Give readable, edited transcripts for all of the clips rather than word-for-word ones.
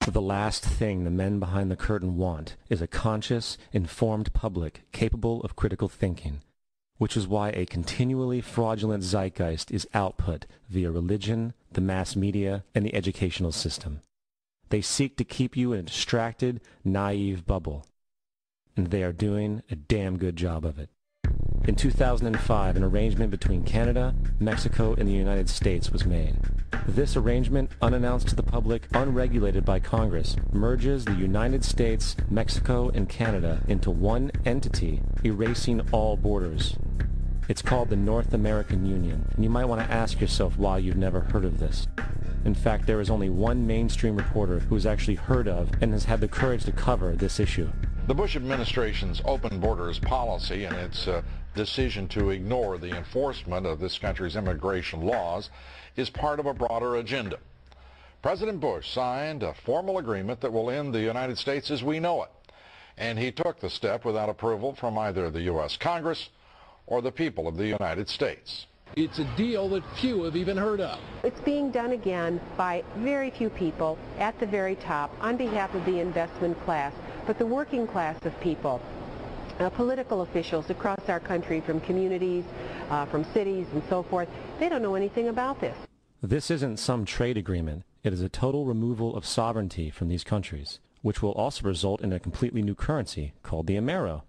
The last thing the men behind the curtain want is a conscious, informed public capable of critical thinking, which is why a continually fraudulent zeitgeist is output via religion, the mass media, and the educational system. They seek to keep you in a distracted, naive bubble, and they are doing a damn good job of it. In 2005, an arrangement between Canada, Mexico, and the United States was made. This arrangement, unannounced to the public, unregulated by Congress, merges the United States, Mexico, and Canada into one entity, erasing all borders. It's called the North American Union, and you might want to ask yourself why you've never heard of this. In fact, there is only one mainstream reporter who has actually heard of and has had the courage to cover this issue. The Bush administration's open borders policy and its decision to ignore the enforcement of this country's immigration laws is part of a broader agenda. President Bush signed a formal agreement that will end the United States as we know it, and he took the step without approval from either the U.S. Congress or the people of the United States. It's a deal that few have even heard of. It's being done again by very few people at the very top on behalf of the investment class, but the working class of people, political officials across our country, from communities, from cities and so forth, they don't know anything about this. This isn't some trade agreement. It is a total removal of sovereignty from these countries, which will also result in a completely new currency called the Amero.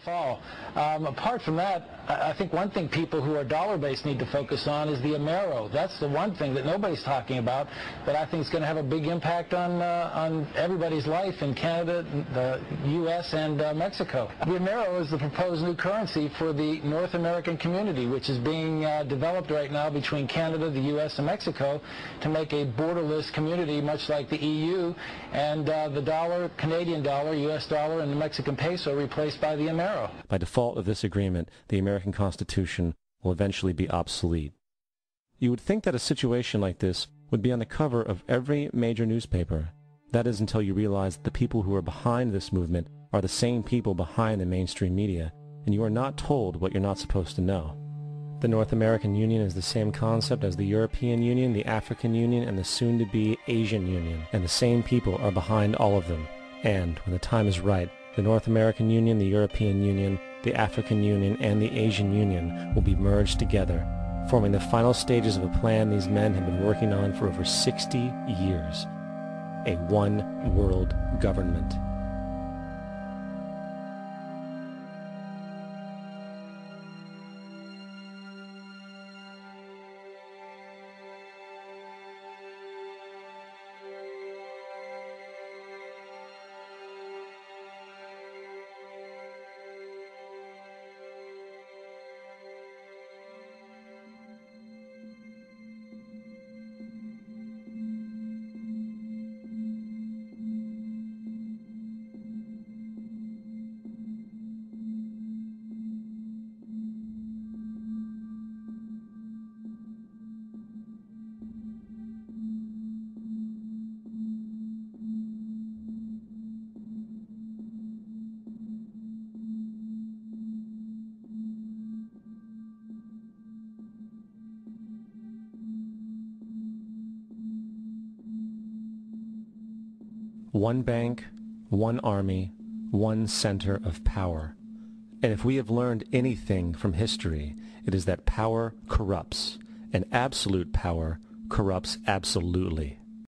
Fall. Apart from that, I think one thing people who are dollar-based need to focus on is the Amero. That's the one thing that nobody's talking about, but I think is going to have a big impact on everybody's life in Canada, the U.S., and Mexico. The Amero is the proposed new currency for the North American community, which is being developed right now between Canada, the U.S., and Mexico to make a borderless community, much like the EU, and the dollar, Canadian dollar, U.S. dollar, and the Mexican peso replaced by the Amero. By default of this agreement, the American Constitution will eventually be obsolete. You would think that a situation like this would be on the cover of every major newspaper. That is until you realize that the people who are behind this movement are the same people behind the mainstream media, and you are not told what you're not supposed to know. The North American Union is the same concept as the European Union, the African Union, and the soon-to-be Asian Union, and the same people are behind all of them. And, when the time is right, the North American Union, the European Union, the African Union, and the Asian Union will be merged together, forming the final stages of a plan these men have been working on for over 60 years. A one-world government. One bank, one army, one center of power. And if we have learned anything from history, it is that power corrupts, and absolute power corrupts absolutely.